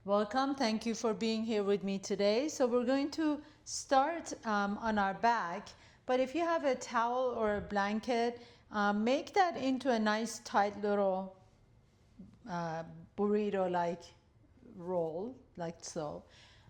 Welcome. Thank you for being here with me today. So we're going to start on our back, but if you have a towel or a blanket, make that into a nice tight little uh, burrito-like roll, like so.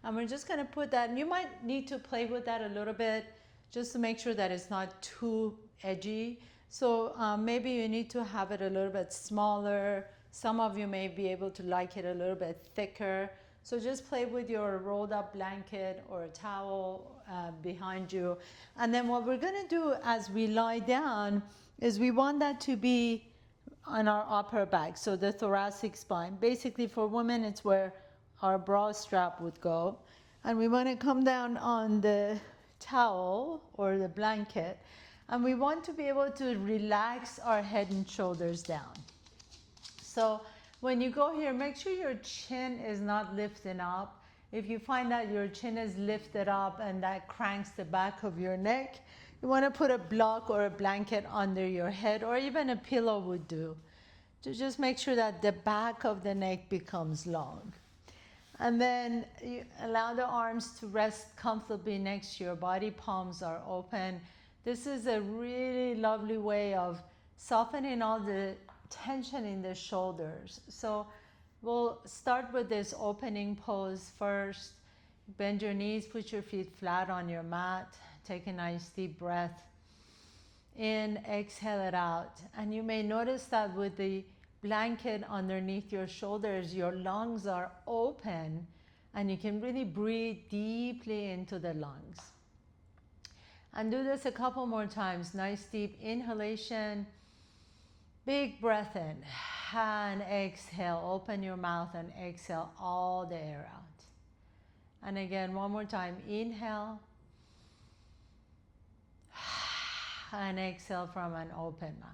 And we're just going to put that, and you might need to play with that a little bit just to make sure that it's not too edgy. So maybe you need to have it a little bit smaller. Some of you may be able to like it a little bit thicker. So just play with your rolled up blanket or a towel behind you. And then what we're going to do as we lie down is we want that to be on our upper back, so the thoracic spine. Basically for women, it's where our bra strap would go. And we want to come down on the towel or the blanket, and we want to be able to relax our head and shoulders down. So when you go here, make sure your chin is not lifting up. If you find that your chin is lifted up and that cranks the back of your neck, you want to put a block or a blanket under your head, or even a pillow would do, to just make sure that the back of the neck becomes long. And then you allow the arms to rest comfortably next to your body. Palms are open. This is a really lovely way of softening all the tension in the shoulders. So we'll start with this opening pose first. Bend your knees, put your feet flat on your mat. Take a nice deep breath in, exhale it out. And you may notice that with the blanket underneath your shoulders, your lungs are open and you can really breathe deeply into the lungs. And do this a couple more times. Nice deep inhalation, big breath in, and exhale. Open your mouth and exhale all the air out. And again, one more time. Inhale and exhale from an open mouth.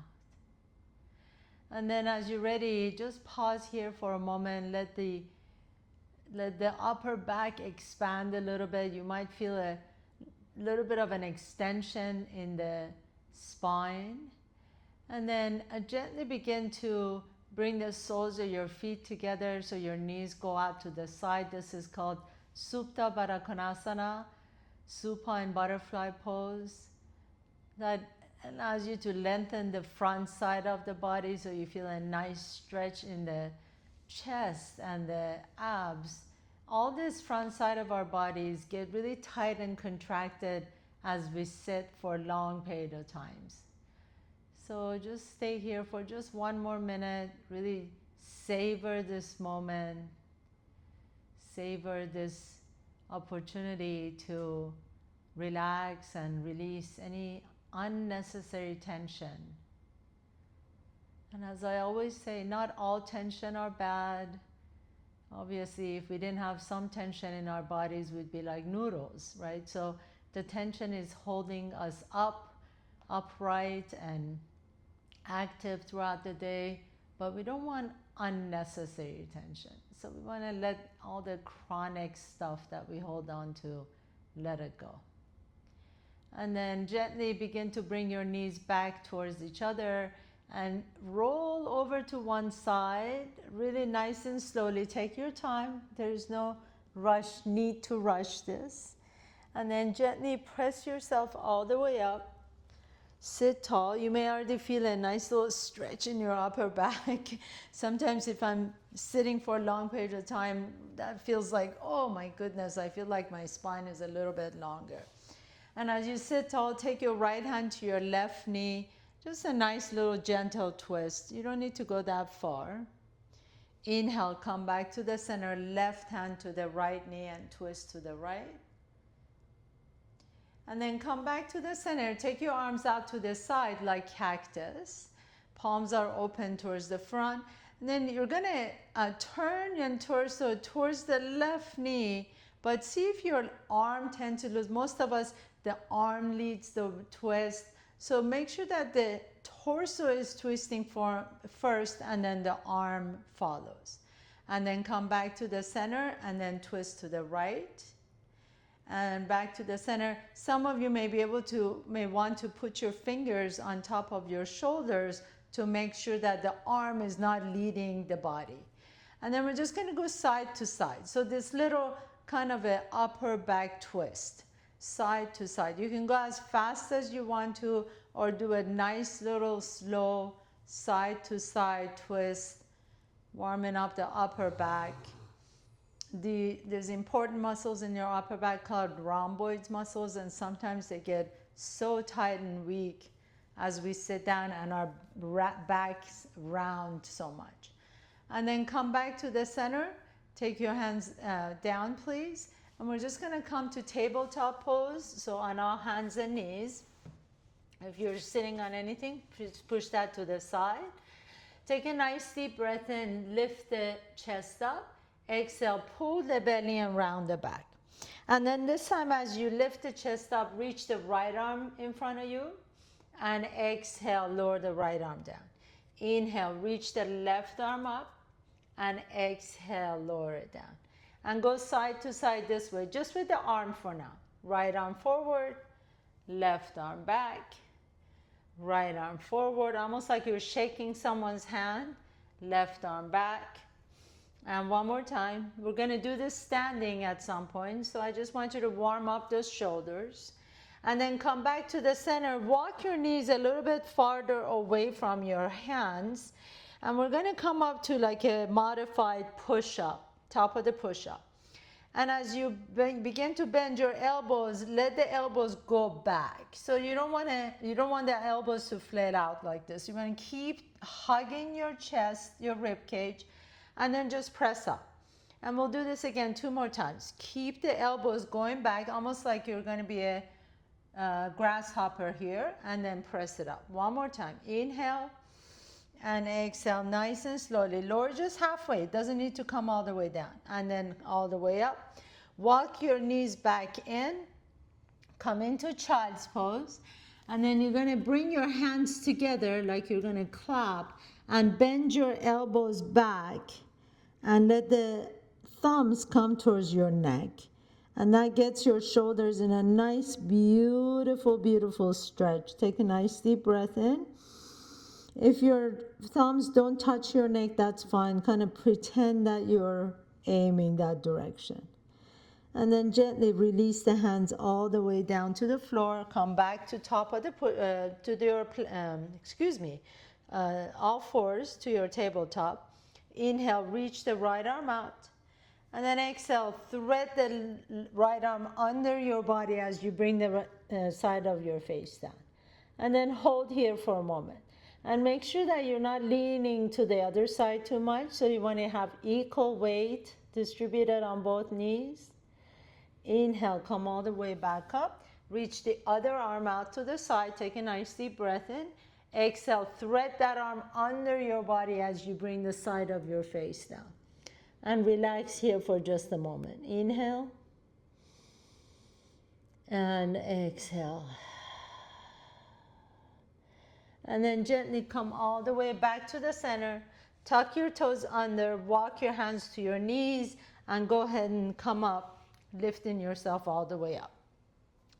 And then as you're ready, just pause here for a moment. Let the upper back expand a little bit. You might feel a little bit of an extension in the spine. And then gently begin to bring the soles of your feet together so your knees go out to the side. This is called Supta Baddha Konasana, supine butterfly pose. That allows you to lengthen the front side of the body so you feel a nice stretch in the chest and the abs. All this front side of our bodies get really tight and contracted as we sit for a long period of times. So just stay here for just one more minute. Really savor this moment. Savor this opportunity to relax and release any unnecessary tension. And as I always say, not all tension are bad. Obviously, if we didn't have some tension in our bodies, we'd be like noodles, right? So the tension is holding us up, upright and active throughout the day, but we don't want unnecessary tension. So we want to let all the chronic stuff that we hold on to, let it go. And then gently begin to bring your knees back towards each other and roll over to one side, really nice and slowly. Take your time. There's no need to rush this. And then gently press yourself all the way up. Sit tall. You may already feel a nice little stretch in your upper back. Sometimes if I'm sitting for a long period of time, that feels like, oh my goodness, I feel like my spine is a little bit longer. And as you sit tall, take your right hand to your left knee. Just a nice little gentle twist. You don't need to go that far. Inhale, come back to the center, left hand to the right knee and twist to the right. And then come back to the center. Take your arms out to the side like cactus. Palms are open towards the front. And then you're going to turn your torso towards the left knee, but see if your arm tends to lose. Most of us, the arm leads the twist. So make sure that the torso is twisting first and then the arm follows. And then come back to the center and then twist to the right. And back to the center. Some of you may want to put your fingers on top of your shoulders to make sure that the arm is not leading the body. And then we're just going to go side to side. So this little kind of a upper back twist, side to side. You can go as fast as you want to, or do a nice little slow side to side twist, warming up the upper back. There's important muscles in your upper back called rhomboid muscles, and sometimes they get so tight and weak as we sit down and our backs round so much. And then come back to the center. Take your hands down, please. And we're just going to come to tabletop pose, so on our hands and knees. If you're sitting on anything, push that to the side. Take a nice deep breath in, lift the chest up. Exhale, pull the belly and round the back. And then this time as you lift the chest up, reach the right arm in front of you. And exhale, lower the right arm down. Inhale, reach the left arm up. And exhale, lower it down. And go side to side this way, just with the arm for now. Right arm forward, left arm back. Right arm forward, almost like you're shaking someone's hand. Left arm back. And one more time. We're going to do this standing at some point, so I just want you to warm up those shoulders. And then come back to the center. Walk your knees a little bit farther away from your hands. And we're going to come up to like a modified push-up, top of the push-up. And as you begin to bend your elbows, let the elbows go back. So you don't want the elbows to flail out like this. You want to keep hugging your chest, your rib cage, and then just press up. And we'll do this again 2 more times. Keep the elbows going back, almost like you're going to be a grasshopper here, and then press it up. One more time. Inhale and exhale nice and slowly. Lower just halfway. It doesn't need to come all the way down. And then all the way up. Walk your knees back in. Come into child's pose. And then you're going to bring your hands together like you're going to clap, and bend your elbows back and let the thumbs come towards your neck. And that gets your shoulders in a nice, beautiful, beautiful stretch. Take a nice deep breath in. If your thumbs don't touch your neck, that's fine. Kind of pretend that you're aiming that direction. And then gently release the hands all the way down to the floor. Come back to top of all fours to your tabletop. Inhale, reach the right arm out. And then exhale, thread the right arm under your body as you bring the side of your face down. And then hold here for a moment. And make sure that you're not leaning to the other side too much. So you want to have equal weight distributed on both knees. Inhale, come all the way back up. Reach the other arm out to the side. Take a nice deep breath in. Exhale, thread that arm under your body as you bring the side of your face down. And relax here for just a moment. Inhale. And exhale. And then gently come all the way back to the center. Tuck your toes under, walk your hands to your knees, and go ahead and come up, lifting yourself all the way up.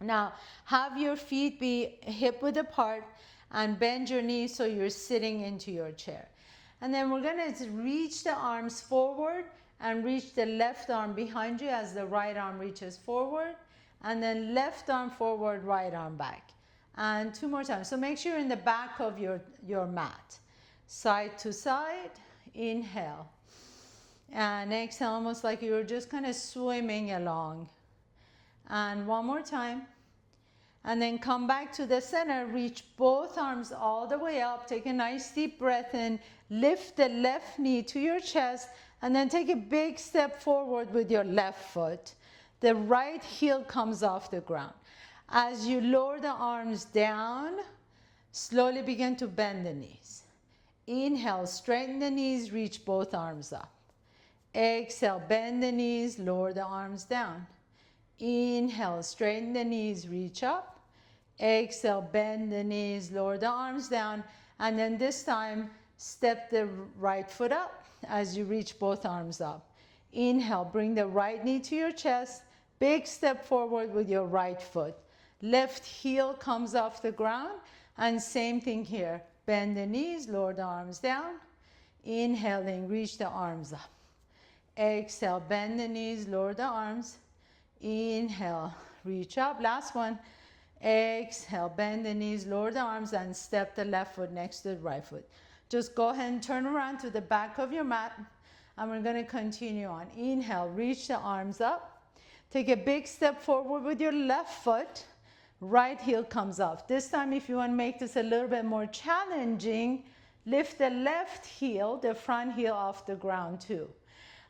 Now, have your feet be hip width apart and bend your knees so you're sitting into your chair. And then we're going to reach the arms forward and reach the left arm behind you as the right arm reaches forward. And then left arm forward, right arm back. And 2 more times. So make sure you're in the back of your mat. Side to side. Inhale. And exhale, almost like you're just kind of swimming along. And 1 more time. And then come back to the center. Reach both arms all the way up. Take a nice deep breath in. Lift the left knee to your chest. And then take a big step forward with your left foot. The right heel comes off the ground. As you lower the arms down, slowly begin to bend the knees. Inhale, straighten the knees, reach both arms up. Exhale, bend the knees, lower the arms down. Inhale, straighten the knees, reach up. Exhale, bend the knees, lower the arms down. And then this time, step the right foot up as you reach both arms up. Inhale, bring the right knee to your chest. Big step forward with your right foot. Left heel comes off the ground. And same thing here. Bend the knees, lower the arms down. Inhaling, reach the arms up. Exhale, bend the knees, lower the arms. Inhale, reach up. Last one. Exhale, bend the knees, lower the arms, and step the left foot next to the right foot. Just go ahead and turn around to the back of your mat, and we're going to continue on. Inhale, reach the arms up. Take a big step forward with your left foot. Right heel comes off. This time, if you want to make this a little bit more challenging, lift the left heel, the front heel, off the ground too.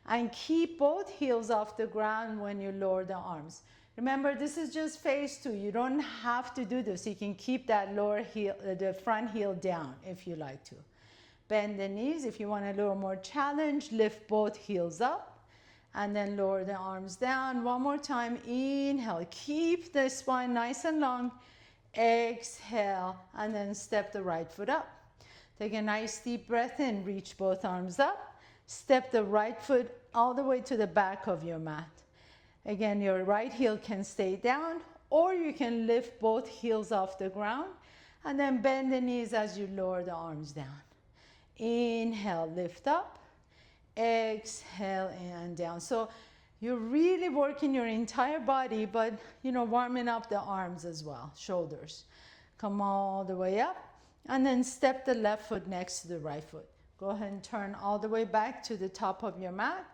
And keep both heels off the ground when you lower the arms. Remember, this is just phase 2. You don't have to do this. You can keep that lower heel, the front heel down if you like to. Bend the knees. If you want a little more challenge, lift both heels up and then lower the arms down. One more time. Inhale. Keep the spine nice and long. Exhale, and then step the right foot up. Take a nice deep breath in. Reach both arms up. Step the right foot all the way to the back of your mat. Again, your right heel can stay down, or you can lift both heels off the ground and then bend the knees as you lower the arms down. Inhale, lift up. Exhale, and down. So you're really working your entire body, but warming up the arms as well, shoulders. Come all the way up, and then step the left foot next to the right foot. Go ahead and turn all the way back to the top of your mat.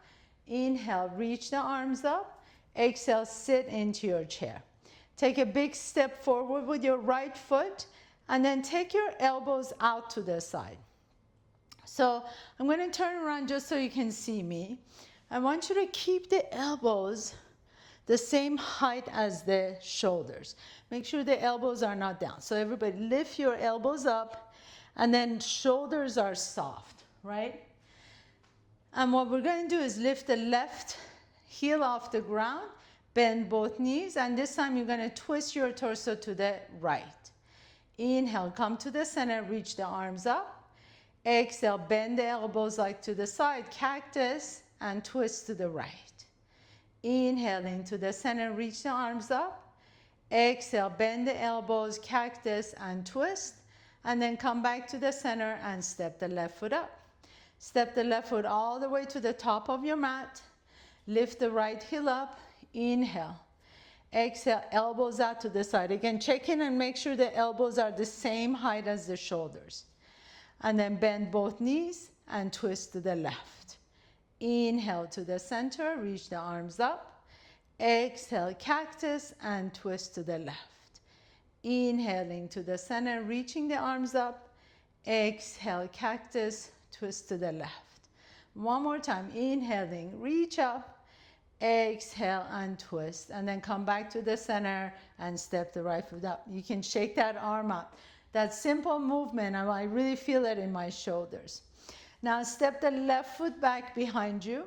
Inhale, reach the arms up. Exhale, sit into your chair. Take a big step forward with your right foot, and then take your elbows out to the side. So I'm going to turn around just so you can see me. I want you to keep the elbows the same height as the shoulders. Make sure the elbows are not down. So everybody lift your elbows up, and then shoulders are soft, right? And what we're going to do is lift the left heel off the ground, bend both knees, and this time you're going to twist your torso to the right. Inhale, come to the center, reach the arms up. Exhale, bend the elbows like to the side, cactus, and twist to the right. Inhale into the center, reach the arms up. Exhale, bend the elbows, cactus, and twist, and then come back to the center and step the left foot up. Step the left foot all the way to the top of your mat. Lift the right heel up. Inhale. Exhale, elbows out to the side. Again, check in and make sure the elbows are the same height as the shoulders. And then bend both knees and twist to the left. Inhale to the center, reach the arms up. Exhale, cactus, and twist to the left. Inhaling to the center, reaching the arms up. Exhale, cactus, twist to the left. One more time, inhaling, reach up. Exhale and twist, and then come back to the center and step the right foot up. You can shake that arm up. That simple movement, I really feel it in my shoulders. Now step the left foot back behind you.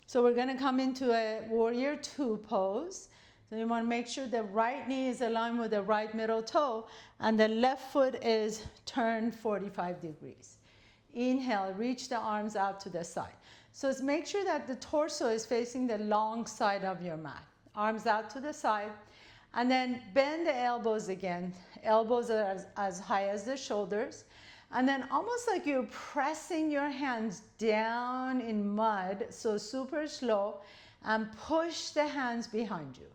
So we're going to come into a warrior 2 pose. So you want to make sure the right knee is aligned with the right middle toe, and the left foot is turned 45 degrees. Inhale, reach the arms out to the side. So make sure that the torso is facing the long side of your mat. Arms out to the side. And then bend the elbows again. Elbows are as high as the shoulders. And then almost like you're pressing your hands down in mud, so super slow, and push the hands behind you.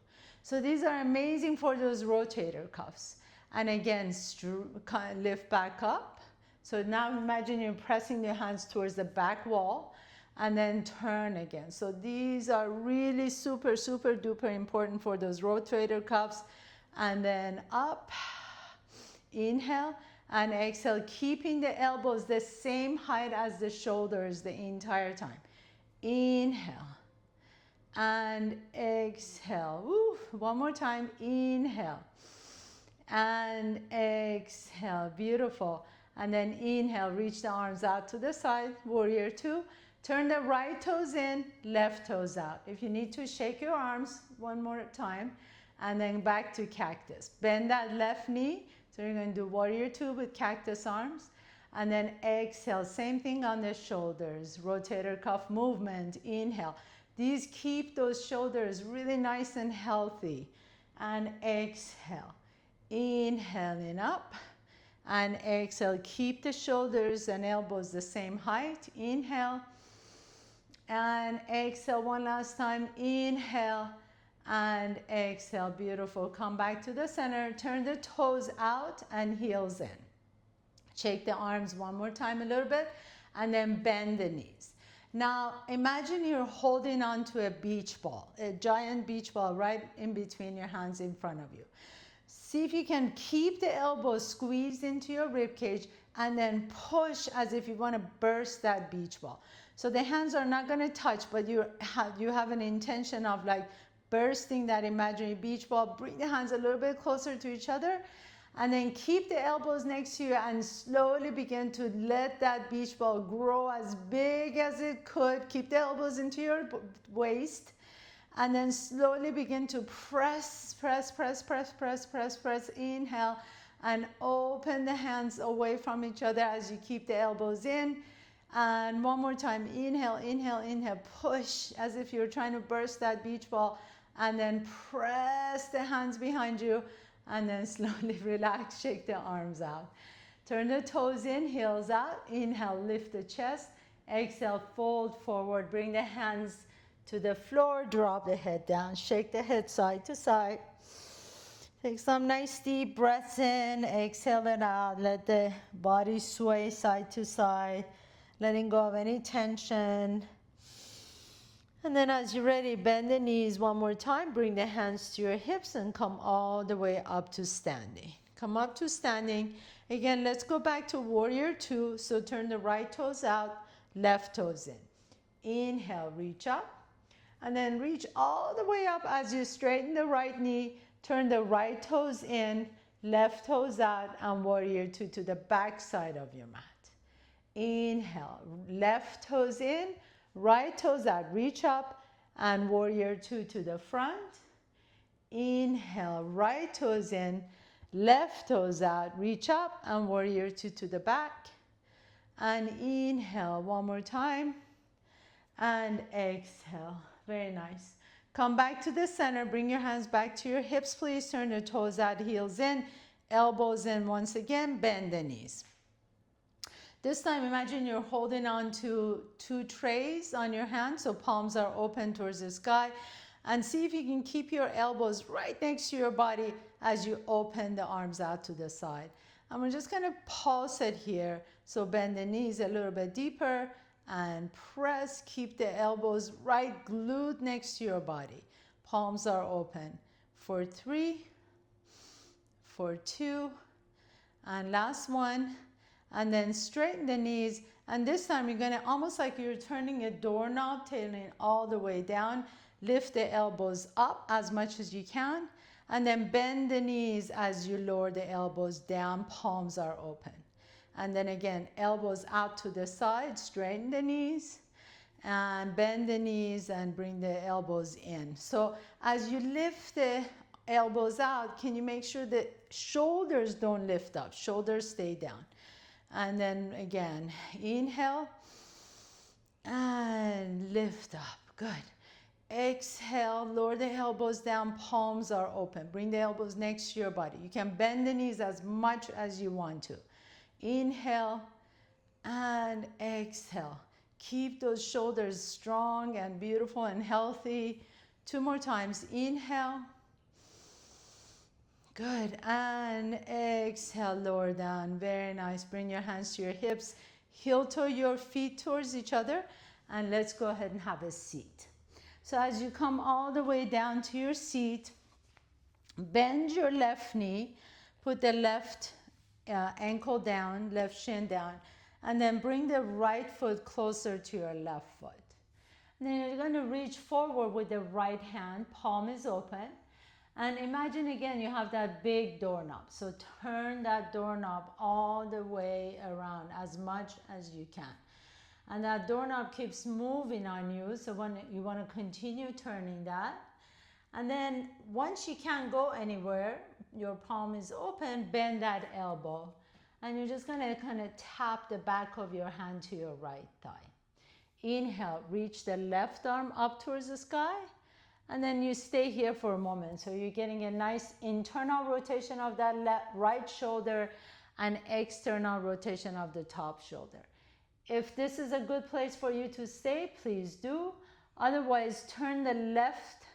So these are amazing for those rotator cuffs. And again, lift back up. So now imagine you're pressing your hands towards the back wall, and then turn again. So these are really super, super duper important for those rotator cuffs. And then up, inhale, and exhale, keeping the elbows the same height as the shoulders the entire time. Inhale, and exhale. Woo. One more time, inhale, and exhale, beautiful. And then inhale, reach the arms out to the side, warrior 2. Turn the right toes in, left toes out. If you need to, shake your arms one more time, and then back to cactus. Bend that left knee. So you're going to do warrior 2 with cactus arms. And then exhale, same thing on the shoulders. Rotator cuff movement, inhale. These keep those shoulders really nice and healthy. And exhale, inhaling up. And exhale, keep the shoulders and elbows the same height. Inhale. And exhale one last time. Inhale and exhale. Beautiful. Come back to the center. Turn the toes out and heels in. Shake the arms one more time a little bit and then bend the knees. Now imagine you're holding on to a beach ball, a giant beach ball right in between your hands in front of you. See if you can keep the elbows squeezed into your rib cage and then push as if you want to burst that beach ball. So the hands are not going to touch, but you have an intention of like bursting that imaginary beach ball. Bring the hands a little bit closer to each other and then keep the elbows next to you and slowly begin to let that beach ball grow as big as it could. Keep the elbows into your waist and then slowly begin to press, press, press, press, press, press, press. Inhale and open the hands away from each other as you keep the elbows in. And one more time, inhale, inhale, inhale, push as if you're trying to burst that beach ball and then press the hands behind you and then slowly relax, shake the arms out. Turn the toes in, heels out. Inhale, lift the chest. Exhale, fold forward, bring the hands to the floor, drop the head down, shake the head side to side. Take some nice deep breaths in, exhale it out, let the body sway side to side, letting go of any tension. And then as you're ready, bend the knees one more time, bring the hands to your hips and come all the way up to standing. Come up to standing. Again, let's go back to warrior two. So turn the right toes out, left toes in. Inhale, reach up. And then reach all the way up as you straighten the right knee, turn the right toes in, left toes out, and warrior two to the back side of your mat. Inhale, left toes in, right toes out, reach up, and warrior two to the front. Inhale, right toes in, left toes out, reach up, and warrior two to the back. And inhale one more time, and exhale. Very nice. Come back to the center. Bring your hands back to your hips, please. Turn the toes out, heels in, elbows in. Once again, bend the knees. This time, imagine you're holding on to two trays on your hands, so palms are open towards the sky. And see if you can keep your elbows right next to your body as you open the arms out to the side. And we're just going to pulse it here. So bend the knees a little bit deeper and press. Keep the elbows right glued next to your body. Palms are open. For 3, for 2, and last one. And then straighten the knees. And this time you're going to, almost like you're turning a doorknob, tailing it all the way down. Lift the elbows up as much as you can. And then bend the knees as you lower the elbows down. Palms are open. And then again, elbows out to the side, straighten the knees, and bend the knees and bring the elbows in. So as you lift the elbows out, can you make sure the shoulders don't lift up? Shoulders stay down. And then again, inhale and lift up. Good. Exhale, lower the elbows down, palms are open. Bring the elbows next to your body. You can bend the knees as much as you want to. Inhale and exhale. Keep those shoulders strong and beautiful and healthy. 2 more times. Inhale. Good. And exhale, lower down. Very nice. Bring your hands to your hips. Heel toe your feet towards each other. And let's go ahead and have a seat. So as you come all the way down to your seat, bend your left knee. Put the left ankle down, left shin down, and then bring the right foot closer to your left foot. And then you're going to reach forward with the right hand, palm is open, and imagine again you have that big doorknob. So turn that doorknob all the way around as much as you can. And that doorknob keeps moving on you, so when you want to continue turning that. And then once you can't go anywhere, your palm is open, bend that elbow. And you're just gonna kind of tap the back of your hand to your right thigh. Inhale, reach the left arm up towards the sky. And then you stay here for a moment. So you're getting a nice internal rotation of that right shoulder and external rotation of the top shoulder. If this is a good place for you to stay, please do. Otherwise, turn the left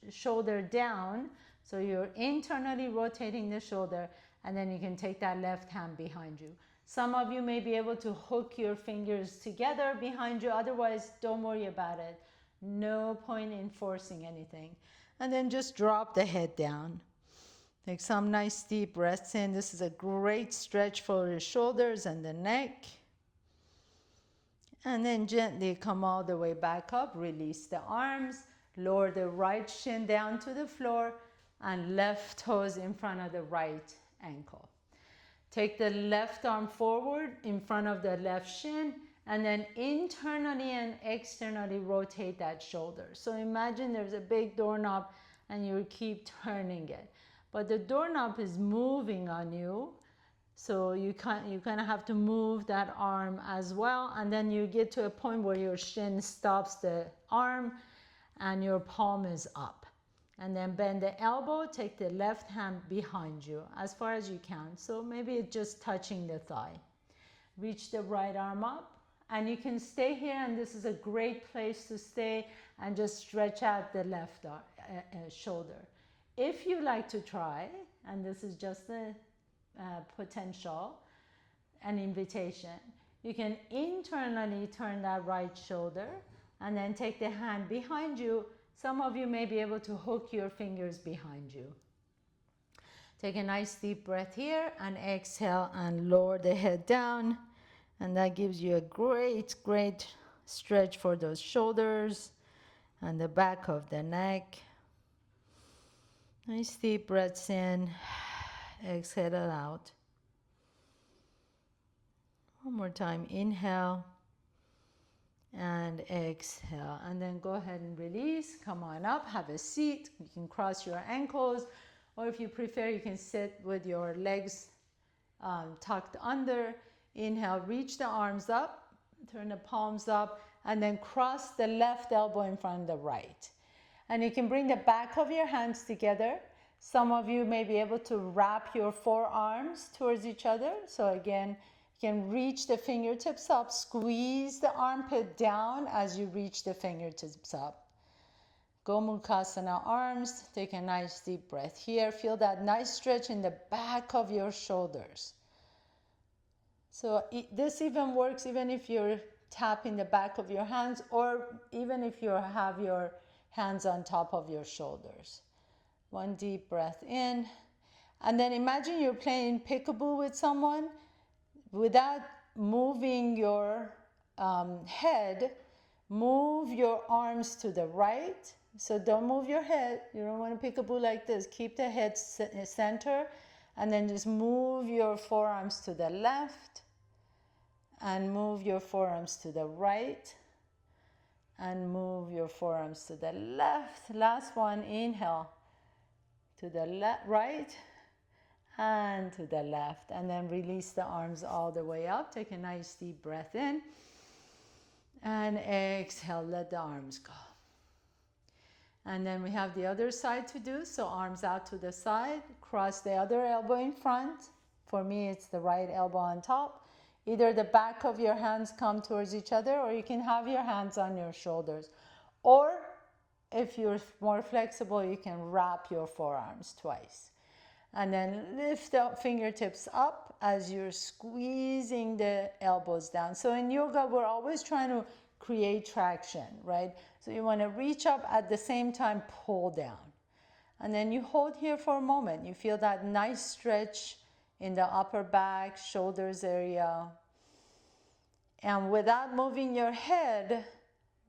shoulder down. So you're internally rotating the shoulder, and then you can take that left hand behind you. Some of you may be able to hook your fingers together behind you. Otherwise, don't worry about it. No point in forcing anything. And then just drop the head down. Take some nice deep breaths in. This is a great stretch for your shoulders and the neck. And then gently come all the way back up. Release the arms. Lower the right shin down to the floor and left toes in front of the right ankle. Take the left arm forward in front of the left shin and then internally and externally rotate that shoulder. So imagine there's a big doorknob and you keep turning it. But the doorknob is moving on you. So you kind of have to move that arm as well. And then you get to a point where your shin stops the arm and your palm is up. And then bend the elbow, take the left hand behind you as far as you can. So maybe it's just touching the thigh. Reach the right arm up and you can stay here, and this is a great place to stay and just stretch out the left shoulder. If you like to try, and this is just a potential, an invitation, you can internally turn that right shoulder and then take the hand behind you. Some of you may be able to hook your fingers behind you. Take a nice deep breath here and exhale and lower the head down. And that gives you a great, great stretch for those shoulders and the back of the neck. Nice deep breaths in, exhale it out. One more time, inhale and exhale, and then go ahead and release. Come on up, have a seat. You can cross your ankles, or if you prefer, you can sit with your legs tucked under. Inhale, reach the arms up, turn the palms up, and then cross the left elbow in front of the right. And you can bring the back of your hands together. Some of you may be able to wrap your forearms towards each other. So again, you can reach the fingertips up, squeeze the armpit down as you reach the fingertips up. Gomukhasana arms, take a nice deep breath here. Feel that nice stretch in the back of your shoulders. So this even works even if you're tapping the back of your hands, or even if you have your hands on top of your shoulders. One deep breath in. And then imagine you're playing peekaboo with someone. Without moving your head, move your arms to the right. So don't move your head. You don't want to peekaboo like this. Keep the head center, and then just move your forearms to the left and move your forearms to the right and move your forearms to the left. Last one, inhale to the right and to the left, and then release the arms all the way up. Take a nice deep breath in and exhale, let the arms go. And then we have the other side to do. So arms out to the side, cross the other elbow in front. For me, it's the right elbow on top. Either the back of your hands come towards each other, or you can have your hands on your shoulders. Or if you're more flexible, you can wrap your forearms twice. And then lift the fingertips up as you're squeezing the elbows down. So in yoga, we're always trying to create traction, right? So you want to reach up, at the same time pull down. And then you hold here for a moment. You feel that nice stretch in the upper back, shoulders area. And without moving your head,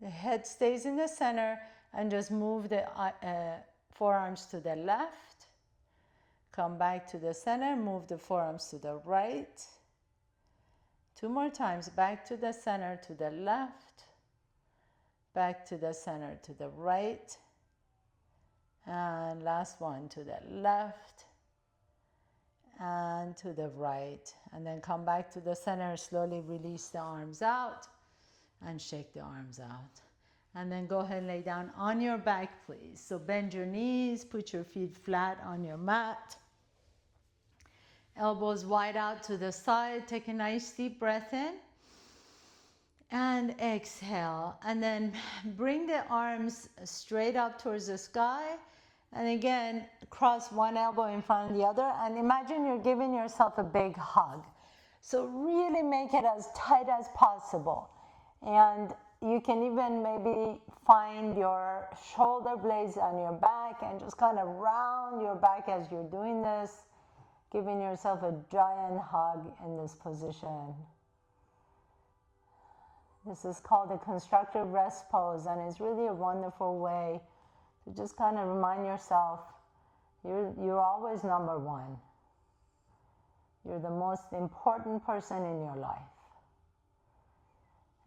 the head stays in the center, and just move the forearms to the left. Come back to the center, move the forearms to the right. Two more times, back to the center, to the left. Back to the center, to the right. And last one, to the left and to the right. And then come back to the center, slowly release the arms out and shake the arms out. And then go ahead and lay down on your back, please. So bend your knees, put your feet flat on your mat. Elbows wide out to the side. Take a nice deep breath in. And exhale, and then bring the arms straight up towards the sky, and again cross one elbow in front of the other, and imagine you're giving yourself a big hug. So really make it as tight as possible, and you can even maybe find your shoulder blades on your back and just kind of round your back as you're doing this, giving yourself a giant hug in this position. This is called a constructive rest pose, and it's really a wonderful way to just kind of remind yourself you're always number one. You're the most important person in your life.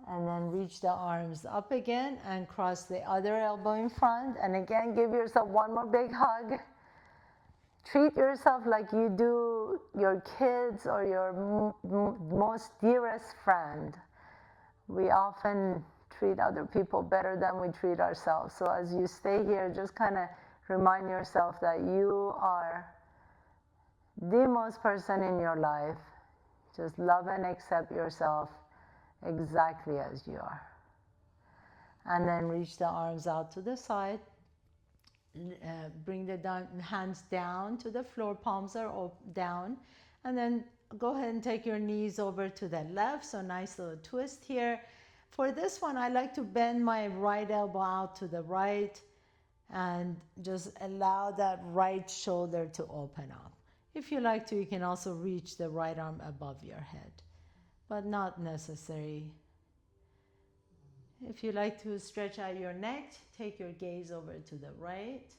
And then reach the arms up again and cross the other elbow in front, and again give yourself one more big hug. Treat yourself like you do your kids or your most dearest friend. We often treat other people better than we treat ourselves. So as you stay here, just kind of remind yourself that you are the most person in your life. Just love and accept yourself exactly as you are. And then reach the arms out to the side. Bring the hands down to the floor, palms are down, and then go ahead and take your knees over to the left. So nice little twist here. For this one, I like to bend my right elbow out to the right and just allow that right shoulder to open up. If you like to, you can also reach the right arm above your head, but not necessary. If you like to stretch out your neck, take your gaze over to the right.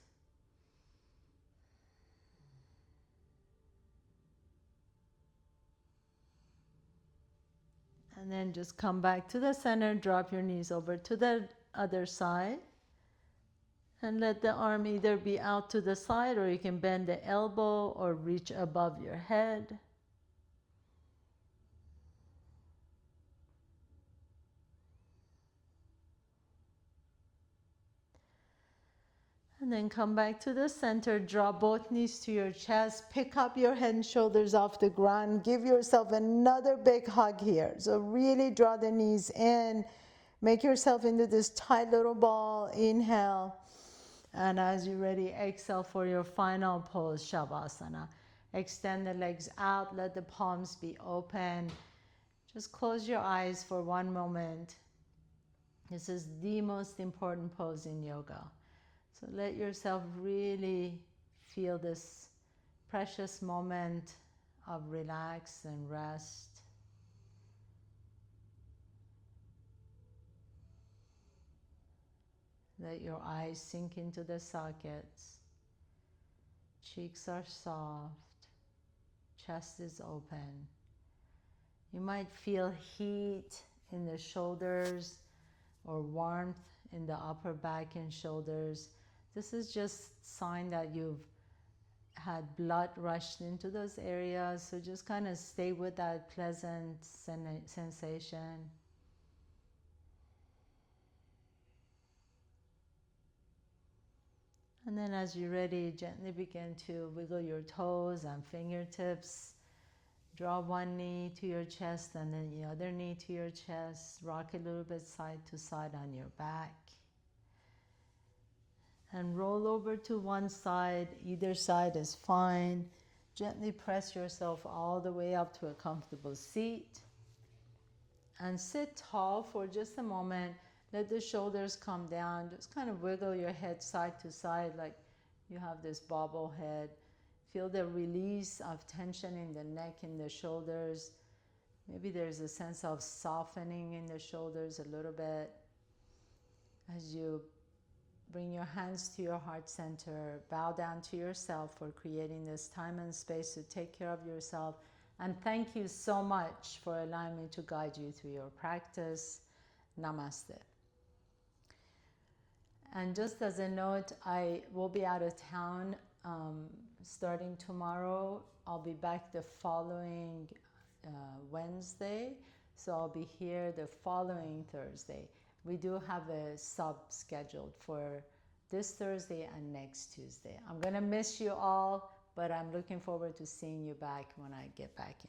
And then just come back to the center, drop your knees over to the other side. And let the arm either be out to the side, or you can bend the elbow or reach above your head. And then come back to the center, draw both knees to your chest, pick up your head and shoulders off the ground, give yourself another big hug here. So really draw the knees in, make yourself into this tight little ball, inhale. And as you're ready, exhale for your final pose, Shavasana. Extend the legs out, let the palms be open. Just close your eyes for one moment. This is the most important pose in yoga. So let yourself really feel this precious moment of relax and rest. Let your eyes sink into the sockets. Cheeks are soft. Chest is open. You might feel heat in the shoulders or warmth in the upper back and shoulders. This is just sign that you've had blood rushed into those areas. So just kind of stay with that pleasant sensation. And then as you're ready, gently begin to wiggle your toes and fingertips. Draw one knee to your chest and then the other knee to your chest. Rock a little bit side to side on your back. And roll over to one side. Either side is fine. Gently press yourself all the way up to a comfortable seat. And sit tall for just a moment. Let the shoulders come down. Just kind of wiggle your head side to side like you have this bobble head. Feel the release of tension in the neck and the shoulders. Maybe there's a sense of softening in the shoulders a little bit. As you bring your hands to your heart center, bow down to yourself for creating this time and space to take care of yourself. And thank you so much for allowing me to guide you through your practice. Namaste. And just as a note, I will be out of town starting tomorrow. I'll be back the following Wednesday. So I'll be here the following Thursday. We do have a sub scheduled for this Thursday and next Tuesday. I'm going to miss you all, but I'm looking forward to seeing you back when I get back in.